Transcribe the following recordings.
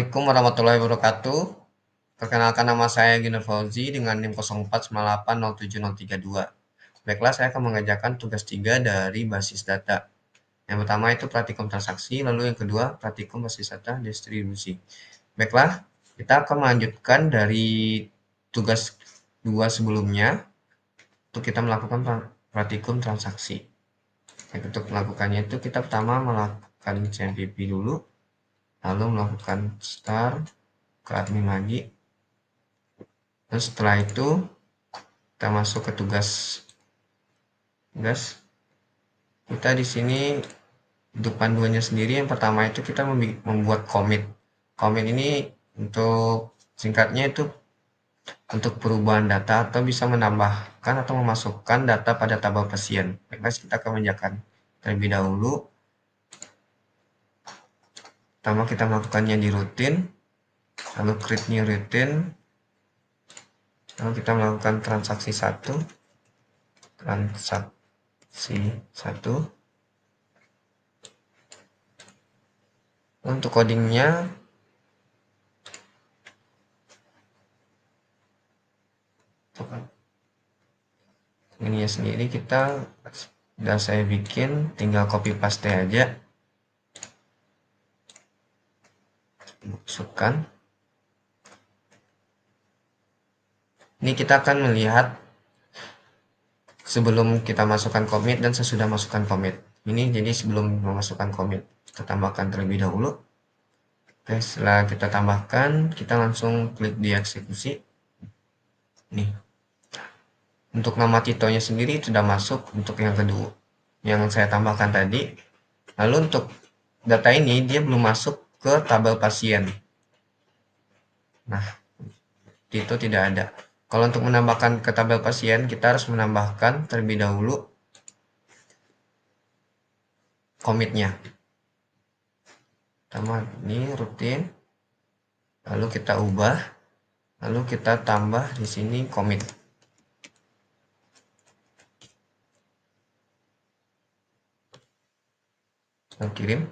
Assalamualaikum warahmatullahi wabarakatuh. Perkenalkan, nama saya Giner Fauzi dengan NIM 04980732. Baiklah, saya akan mengerjakan tugas 3 dari basis data. Yang pertama itu praktikum transaksi, lalu yang kedua praktikum basis data distribusi. Baiklah, kita akan melanjutkan dari tugas 2 sebelumnya untuk kita melakukan praktikum transaksi. Untuk melakukannya itu kita pertama melakukan CMPP dulu, lalu melakukan start ke admin lagi. Terus setelah itu kita masuk ke tugas. Kita di sini untuk panduannya sendiri, yang pertama itu kita membuat commit. Commit ini untuk singkatnya itu untuk perubahan data atau bisa menambahkan atau memasukkan data pada tabel pasien. Baiklah, kita akan mengerjakan terlebih dahulu. Pertama kita melakukannya di rutin, lalu create new routine, lalu kita melakukan transaksi 1. Untuk codingnya ini ya sendiri, kita sudah saya bikin, tinggal copy paste aja, masukkan. Ini kita akan melihat sebelum kita masukkan commit dan sesudah masukkan commit. Ini jadi sebelum memasukkan commit, kita tambahkan terlebih dahulu. Oke, setelah kita tambahkan, kita langsung klik di eksekusi. Nih, untuk nama titelnya sendiri sudah masuk untuk yang kedua, yang saya tambahkan tadi. Lalu untuk data ini dia belum masuk ke tabel pasien. Nah, itu tidak ada. Kalau untuk menambahkan ke tabel pasien, kita harus menambahkan terlebih dahulu komitnya. Pertama ini rutin, lalu kita ubah, lalu kita tambah di sini komit. Kita kirim,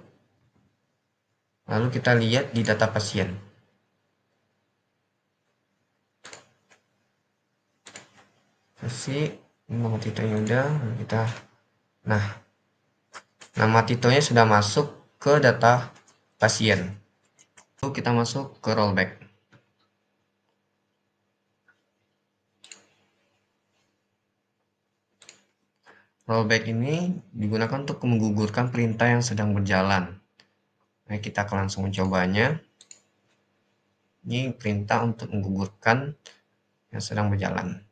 lalu kita lihat di data pasien. Kasih nama titelnya udah, kita. Nah, nama titelnya sudah masuk ke data pasien. Lalu kita masuk ke rollback. Rollback ini digunakan untuk menggugurkan perintah yang sedang berjalan. Nah, kita akan langsung mencobanya. Ini perintah untuk menggugurkan yang sedang berjalan.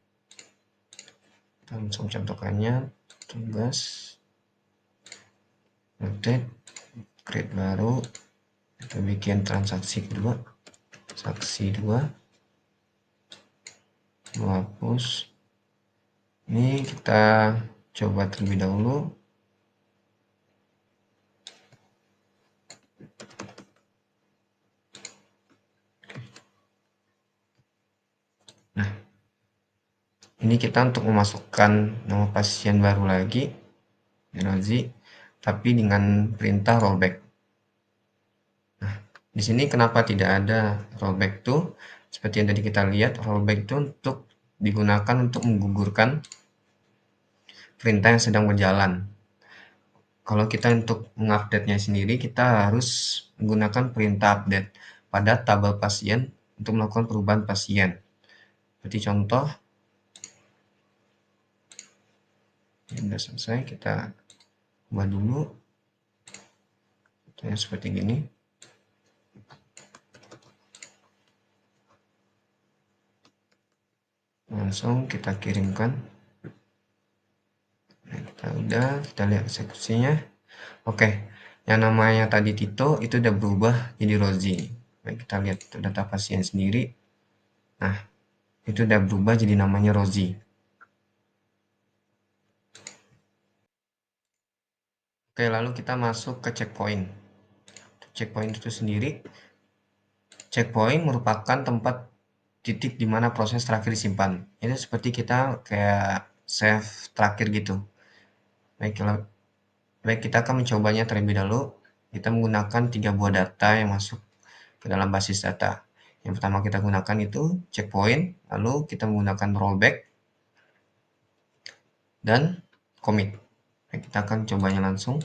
Kita langsung contohkannya, tugas update, create baru, kita bikin transaksi kedua, transaksi 2, menghapus. Ini kita coba terlebih dahulu. Nah, ini kita untuk memasukkan nama pasien baru lagi, Rozi, tapi dengan perintah rollback. Nah, di sini kenapa tidak ada rollback tuh? Seperti yang tadi kita lihat, rollback itu untuk digunakan untuk menggugurkan perintah yang sedang berjalan. Kalau kita untuk mengupdate-nya sendiri, kita harus menggunakan perintah update pada tabel pasien untuk melakukan perubahan pasien. Seperti contoh, ini sudah selesai, kita ubah dulu. Contohnya seperti gini. Langsung kita kirimkan. Nah, kita lihat eksekusinya. Oke, yang namanya tadi Tito itu udah berubah jadi Rozi. Baik, kita lihat data pasien sendiri. Nah, itu udah berubah jadi namanya Rozi. Oke, lalu kita masuk ke checkpoint. Checkpoint itu sendiri, checkpoint merupakan tempat titik di mana proses terakhir disimpan. Itu seperti kita kayak save terakhir gitu. Baik, kita akan mencobanya terlebih dahulu. Kita menggunakan 3 buah data yang masuk ke ke dalam basis data. Yang pertama kita gunakan itu checkpoint, lalu kita menggunakan rollback dan commit. Nah, kita akan cobanya langsung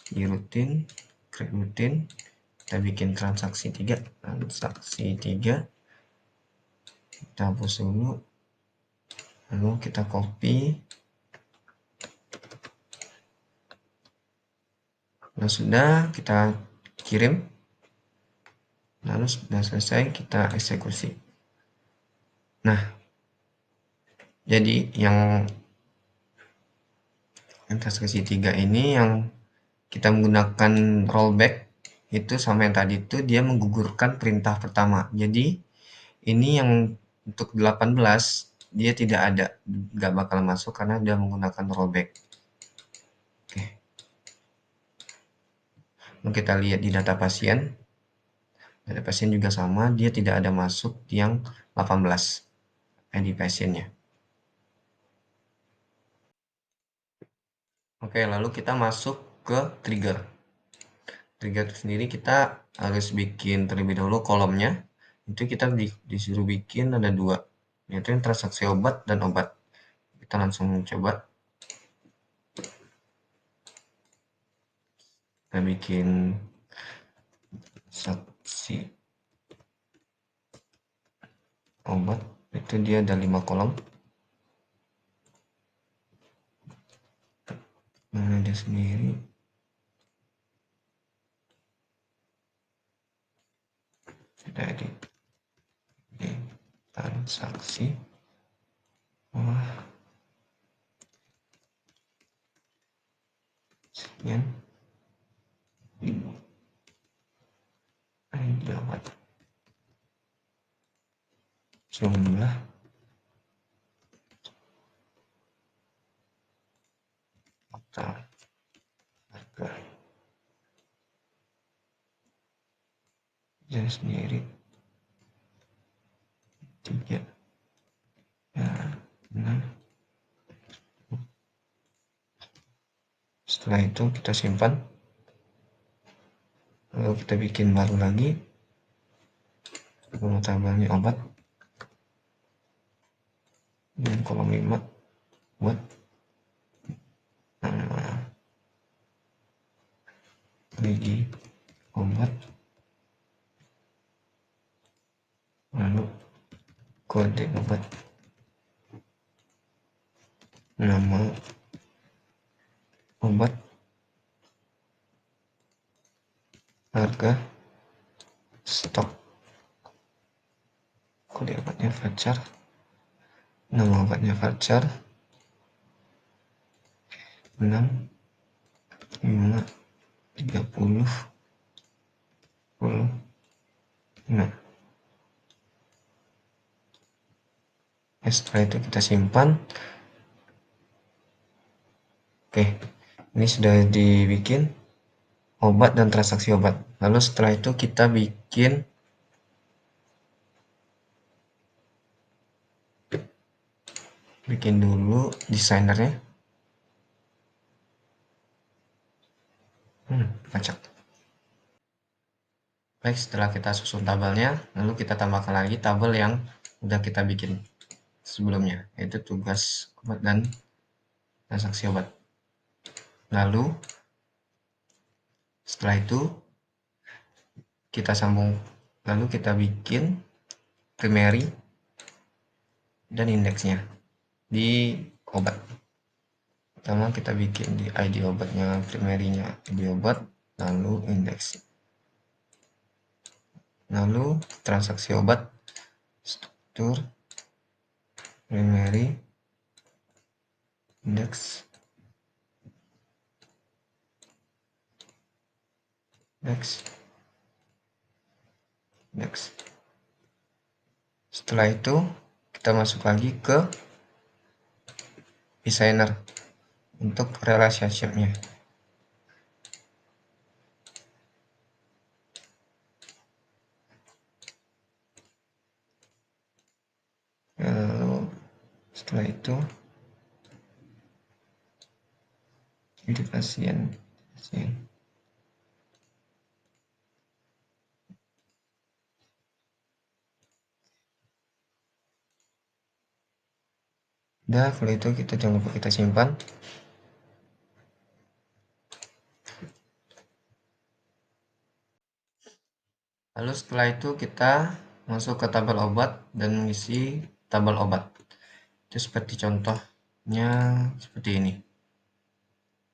di rutin, create rutin, kita bikin transaksi 3, kita hapus dulu, lalu kita copy. Nah, sudah kita kirim, lalu sudah selesai kita eksekusi. Nah, jadi yang transaksi 3 ini yang kita menggunakan rollback itu sama yang tadi itu dia menggugurkan perintah pertama. Jadi ini yang untuk 18 dia tidak ada, nggak bakal masuk karena dia menggunakan rollback. Oke. Lalu kita lihat di data pasien. Data pasien juga sama, dia tidak ada masuk yang 18 ID pasiennya. Oke, lalu kita masuk ke trigger. Trigger itu sendiri kita harus bikin terlebih dahulu kolomnya. Itu kita disuruh bikin ada 2, yaitu yang transaksi obat dan obat. Kita langsung coba. Kita bikin saksi obat, itu dia ada 5 kolom. Mana dia sendiri. Dari transaksi. Wah. Sekian. ID obat. Jumlah. Total. Harga. Dia sendiri. 3. Ya, 6. Setelah itu kita simpan, lalu kita bikin baru lagi, kolom tabelnya obat, dan kolom 5 buat ID obat, lalu kode obat, nama obat, harga, stok, kode obatnya voucher, nama obatnya voucher, 6, 5, 30, 10, 5. Setelah itu kita simpan. Oke, ini sudah dibikin obat dan transaksi obat. Lalu setelah itu kita bikin dulu desainernya. Acak. Baik, setelah kita susun tabelnya, lalu kita tambahkan lagi tabel yang udah kita bikin sebelumnya, yaitu tugas obat dan transaksi obat. Lalu setelah itu kita sambung, lalu kita bikin primary dan indeksnya di obat. Pertama kita bikin di ID obatnya, primary-nya ID obat, lalu indeks, lalu transaksi obat, struktur, primary, indeks, next. Setelah itu kita masuk lagi ke designer untuk relationship-nya. Lalu setelah itu ini pasien. Udah, kalau itu kita jangan lupa kita simpan. Lalu setelah itu kita masuk ke tabel obat dan mengisi tabel obat. Itu seperti contohnya seperti ini.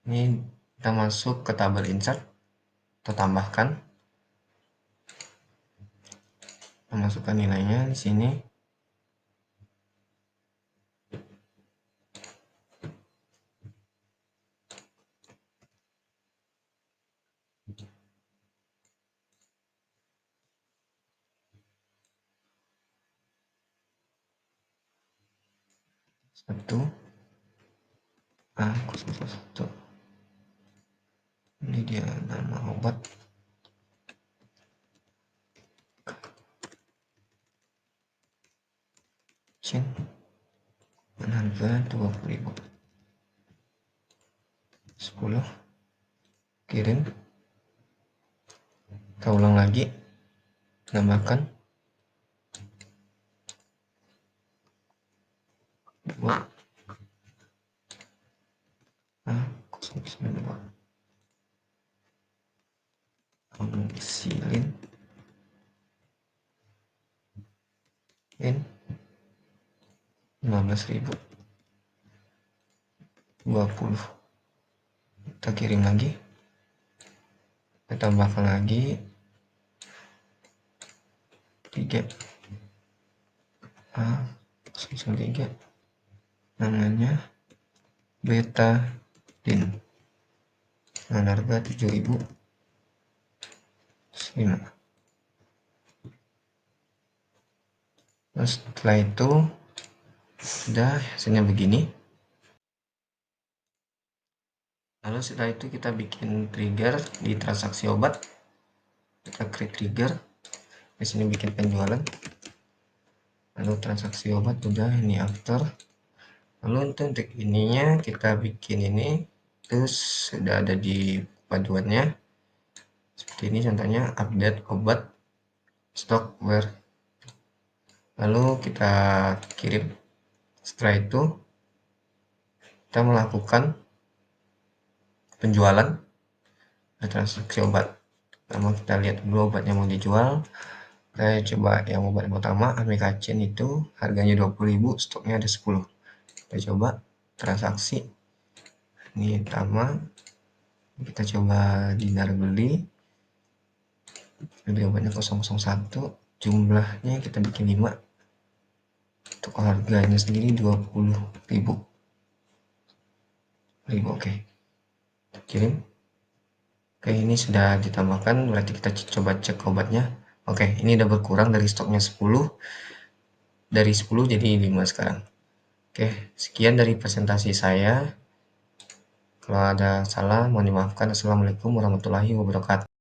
Ini kita masuk ke tabel insert, kita tambahkan, kita masukkan nilainya di sini. Satu A001. Ini dia nama obat. Dan harga 20.000. 10. Kirim. Kita ulang lagi. Tambahkan 2 A092. Amoxicillin N 15.000. 20. Kita kirim lagi, kita tambahkan lagi 3 A03, namanya betadin, dengan harga 7.005. Terus setelah itu sudah hasilnya begini. Lalu setelah itu kita bikin trigger di transaksi obat. Kita create trigger. Di sini bikin penjualan. Lalu transaksi obat udah, ini after. Lalu untuk ininya kita bikin ini, terus sudah ada di paduannya. Seperti ini contohnya, update obat stock where. Lalu kita kirim. Setelah itu kita melakukan penjualan transaksi obat. Pertama kita lihat dulu obatnya mau dijual. Saya coba yang obat yang pertama, amikacin, itu harganya 20.000, stoknya ada 10. Kita coba transaksi. Ini pertama, kita coba dinar beli. Beli obatnya 001, jumlahnya kita bikin 5. Untuk harganya sendiri 20.000. Oke. Kirim. Oke, ini sudah ditambahkan, berarti kita coba cek obatnya. Oke, ini udah berkurang dari stoknya 10. Dari 10 jadi 5 sekarang. Oke, sekian dari presentasi saya. Kalau ada salah, mohon dimaafkan. Assalamualaikum warahmatullahi wabarakatuh.